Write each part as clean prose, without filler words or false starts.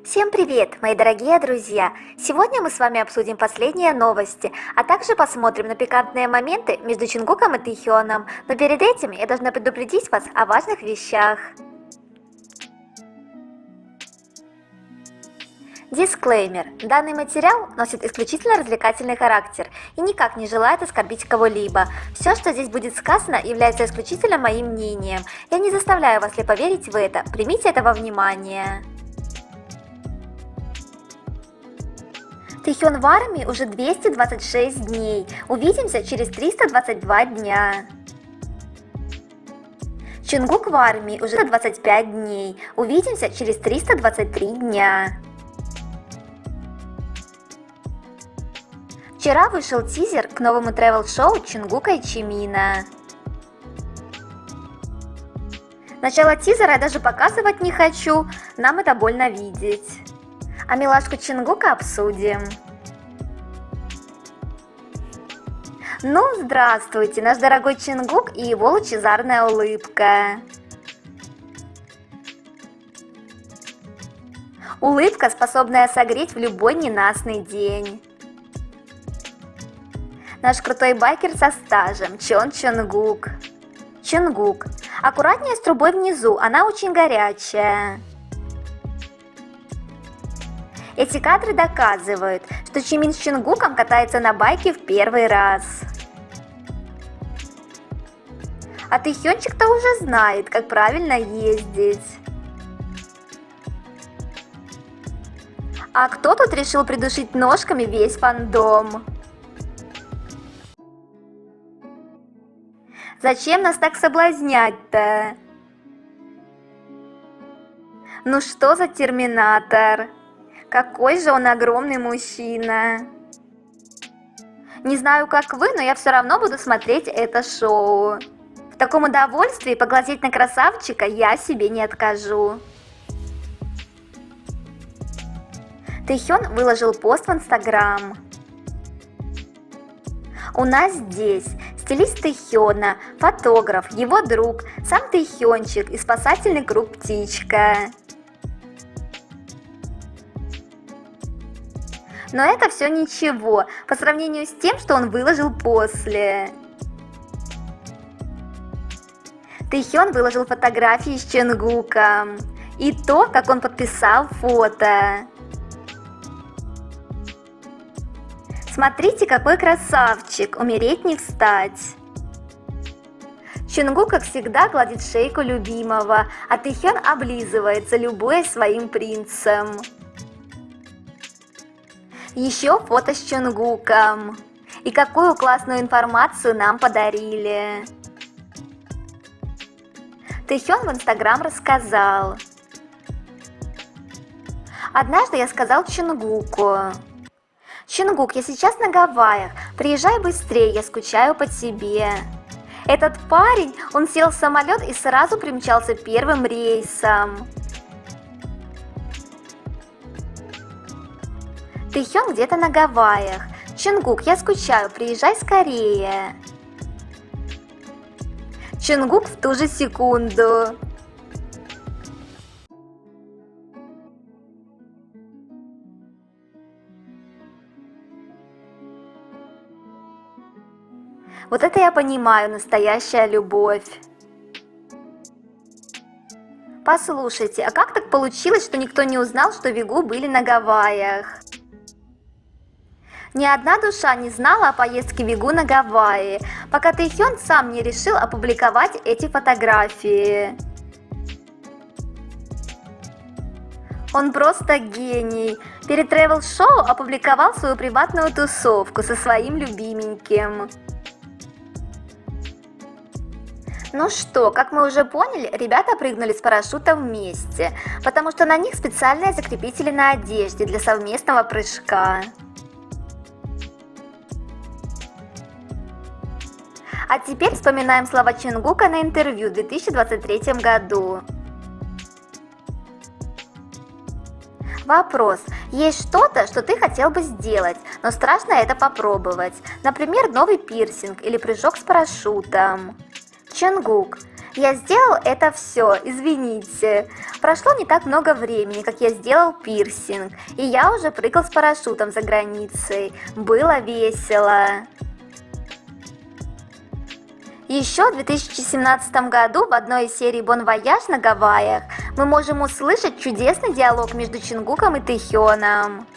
Всем привет, мои дорогие друзья! Сегодня мы с вами обсудим последние новости, а также посмотрим на пикантные моменты между Чингуком и Тэхёном. Но перед этим я должна предупредить вас о важных вещах. Дисклеймер. Данный материал носит исключительно развлекательный характер и никак не желает оскорбить кого-либо. Все, что здесь будет сказано, является исключительно моим мнением. Я не заставляю вас ли поверить в это, примите это во внимание. Тэхён в армии уже 226 дней. Увидимся через 322 дня. Чингук в армии уже 25 дней. Увидимся через 323 дня. Вчера вышел тизер к новому тревел-шоу Чингука и Чимина. Начало тизера я даже показывать не хочу, нам это больно видеть. А милашку Чингука обсудим. Ну, здравствуйте, наш дорогой Чингук и его лучезарная улыбка. Улыбка, способная согреть в любой ненастный день. Наш крутой байкер со стажем, Чон Чонгук. Чингук. Аккуратнее с трубой внизу, она очень горячая. Эти кадры доказывают, что Чимин с Чингуком катается на байке в первый раз. А Тэхёнчик-то уже знает, как правильно ездить. А кто тут решил придушить ножками весь фандом? Зачем нас так соблазнять-то? Ну что за терминатор? Какой же он огромный мужчина. Не знаю, как вы, но я все равно буду смотреть это шоу. В таком удовольствии поглазеть на красавчика я себе не откажу. Тэхён выложил пост в Инстаграм. У нас здесь стилист Тэхёна, фотограф, его друг, сам Тэхёнчик и спасательный круг Птичка. Но это все ничего по сравнению с тем, что он выложил после. Тэхён выложил фотографии с Чингуком и то, как он подписал фото. Смотрите, какой красавчик, умереть не встать. Чингук, как всегда, гладит шейку любимого, а Тэхён облизывается, любуясь своим принцем. Еще фото с Чингуком. И какую классную информацию нам подарили. Тэхён в Инстаграм рассказал. Однажды я сказал Чингуку: «Чингук, я сейчас на Гавайях, приезжай быстрее, я скучаю по тебе». Этот парень, он сел в самолет и сразу примчался первым рейсом. Тэхён где-то на Гавайях. Чингук, я скучаю, приезжай скорее. Чингук в ту же секунду. Вот это я понимаю, настоящая любовь. Послушайте, а как так получилось, что никто не узнал, что Вигу были на Гавайях? Ни одна душа не знала о поездке Вигу на Гавайи, пока Тэхён сам не решил опубликовать эти фотографии. Он просто гений. Перед тревел-шоу опубликовал свою приватную тусовку со своим любименьким. Ну что, как мы уже поняли, ребята прыгнули с парашюта вместе, потому что на них специальные закрепители на одежде для совместного прыжка. А теперь вспоминаем слова Чингука на интервью в 2023 году. Вопрос. Есть что-то, что ты хотел бы сделать, но страшно это попробовать? Например, новый пирсинг или прыжок с парашютом. Чингук. Я сделал это все, извините. Прошло не так много времени, как я сделал пирсинг, и я уже прыгал с парашютом за границей. Было весело. Еще в 2017 году в одной из серий Bon Voyage на Гавайях мы можем услышать чудесный диалог между Чингуком и Тэхёном.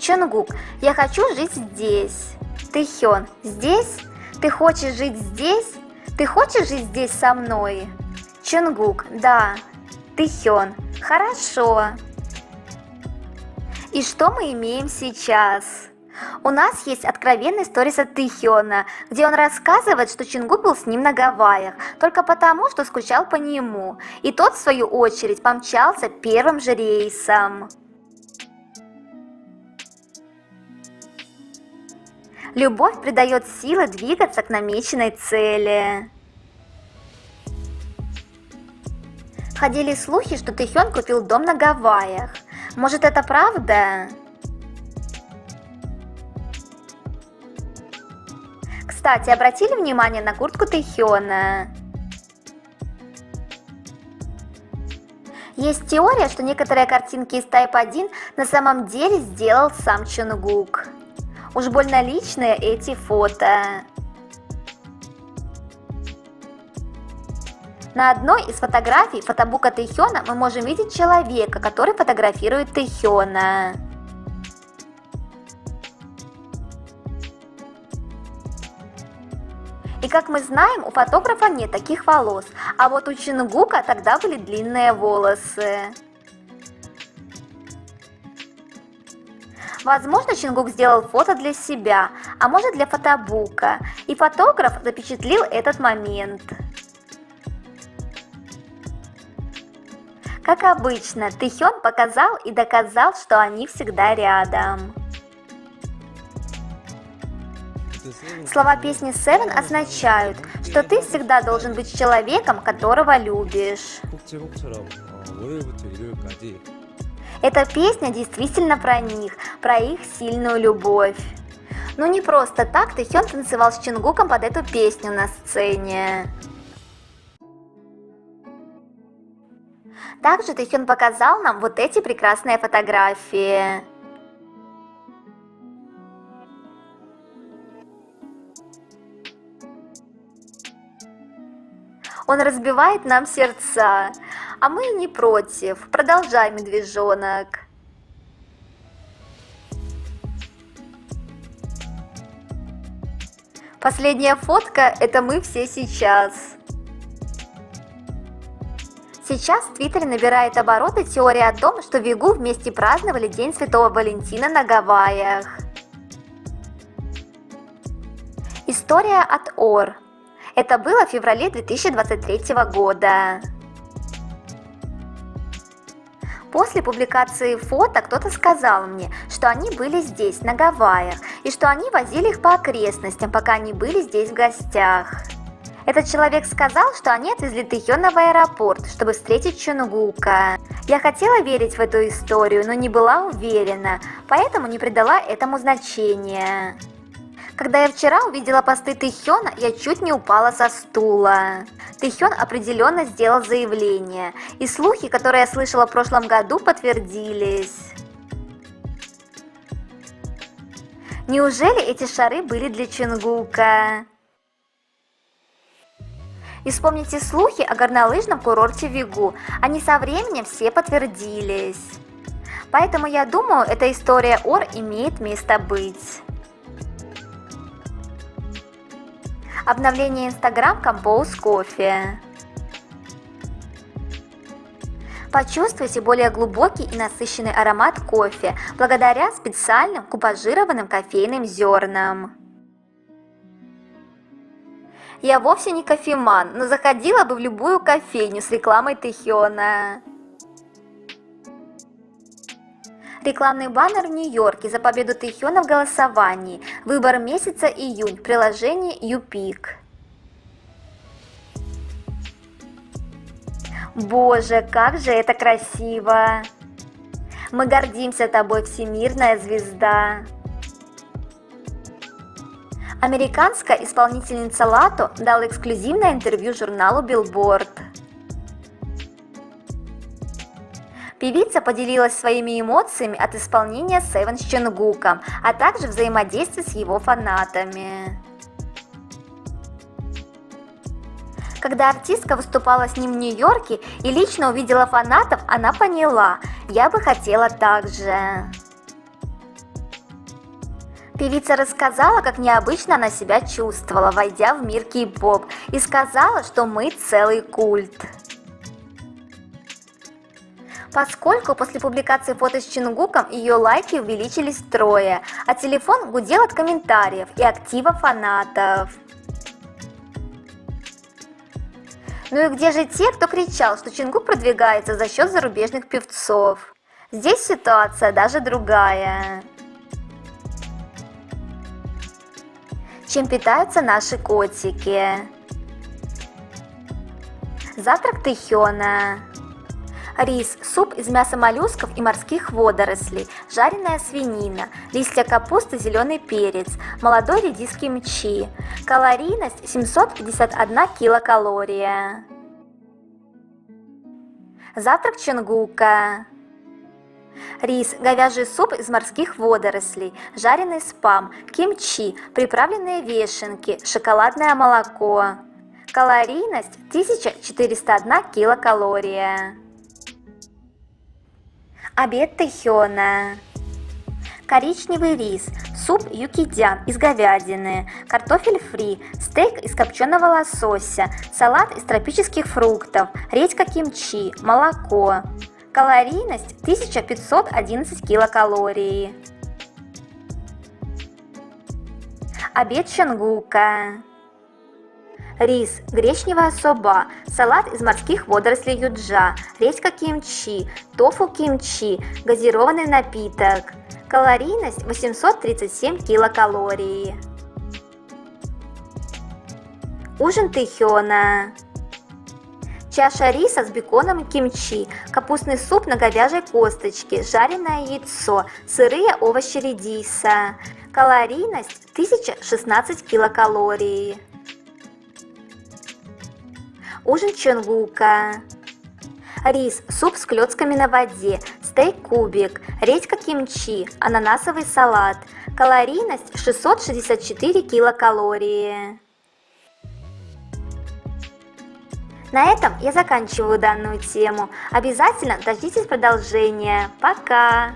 Чонгук, я хочу жить здесь. Тэхён, здесь? Ты хочешь жить здесь? Ты хочешь жить здесь со мной? Чонгук, да. Тэхён, хорошо. И что мы имеем сейчас? У нас есть откровенный сторис от Тэхёна, где он рассказывает, что Чингук был с ним на Гавайях, только потому, что скучал по нему, и тот, в свою очередь, помчался первым же рейсом. Любовь придает силы двигаться к намеченной цели. Ходили слухи, что Тэхён купил дом на Гавайях. Может, это правда? Кстати, обратили внимание на куртку Тэхёна? Есть теория, что некоторые картинки из Type 1 на самом деле сделал сам Чонгук. Уж больно личные эти фото. На одной из фотографий фотобука Тэхёна мы можем видеть человека, который фотографирует Тэхёна. И как мы знаем, у фотографа нет таких волос, а вот у Чингука тогда были длинные волосы. Возможно, Чингук сделал фото для себя, а может для фотобука, и фотограф запечатлил этот момент. Как обычно, Тэхён показал и доказал, что они всегда рядом. Слова песни Seven означают, что ты всегда должен быть человеком, которого любишь. Эта песня действительно про них, про их сильную любовь. Ну не просто так Тэхён танцевал с Чингуком под эту песню на сцене. Также Тэхён показал нам вот эти прекрасные фотографии. Он разбивает нам сердца, а мы не против. Продолжай, медвежонок. Последняя фотка – это мы все сейчас. Сейчас в Твиттере набирает обороты теория о том, что Вигу вместе праздновали День Святого Валентина на Гавайях. История от Ор. Это было в феврале 2023 года. После публикации фото кто-то сказал мне, что они были здесь, на Гавайях, и что они возили их по окрестностям, пока они были здесь в гостях. Этот человек сказал, что они отвезли Тэхёна в аэропорт, чтобы встретить Чонгука. Я хотела верить в эту историю, но не была уверена, поэтому не придала этому значения. Когда я вчера увидела посты Тэхёна, я чуть не упала со стула. Тэхён определенно сделал заявление, и слухи, которые я слышала в прошлом году, подтвердились. Неужели эти шары были для Чонгука? И вспомните слухи о горнолыжном курорте Вигу, они со временем все подтвердились. Поэтому я думаю, эта история Ор имеет место быть. Обновление Instagram Compose Coffee. Почувствуйте более глубокий и насыщенный аромат кофе благодаря специальным купажированным кофейным зернам. Я вовсе не кофеман, но заходила бы в любую кофейню с рекламой Тэхёна. Рекламный баннер в Нью-Йорке за победу Тэхёна в голосовании. Выбор месяца июнь в приложении YouPick. Боже, как же это красиво! Мы гордимся тобой, всемирная звезда. Американская исполнительница Лато дала эксклюзивное интервью журналу Billboard. Певица поделилась своими эмоциями от исполнения Seven с Чонгуком, а также взаимодействия с его фанатами. Когда артистка выступала с ним в Нью-Йорке и лично увидела фанатов, она поняла: «Я бы хотела так же». Певица рассказала, как необычно она себя чувствовала, войдя в мир кей-поп, и сказала, что мы целый культ. Поскольку после публикации фото с Чонгуком ее лайки увеличились втрое, а телефон гудел от комментариев и актива фанатов. Ну и где же те, кто кричал, что Чонгук продвигается за счет зарубежных певцов? Здесь ситуация даже другая. Чем питаются наши котики? Завтрак Тэхёна. Рис, суп из мяса моллюсков и морских водорослей, жареная свинина, листья капусты, зеленый перец, молодой редис кимчи. Калорийность 751 килокалория. Завтрак Чонгука. Рис, говяжий суп из морских водорослей, жареный спам, кимчи, приправленные вешенки, шоколадное молоко. Калорийность 1401 килокалория. Обед Тэхёна. Коричневый рис, суп юкидян из говядины, картофель фри, стейк из копченого лосося, салат из тропических фруктов, редька кимчи, молоко. Калорийность 1511 килокалорий. Обед Чонгука. Рис, гречневая соба, салат из морских водорослей юджа, редька кимчи, тофу кимчи, газированный напиток. Калорийность 837 килокалорий. Ужин Тэхёна. Чаша риса с беконом и кимчи, капустный суп на говяжьей косточке, жареное яйцо, сырые овощи редиса. Калорийность 1016 килокалорий. Ужин Чонгука. Рис, суп с клетками на воде, стейк-кубик, редька кимчи, ананасовый салат. Калорийность 664 килокалории. На этом я заканчиваю данную тему. Обязательно дождитесь продолжения. Пока!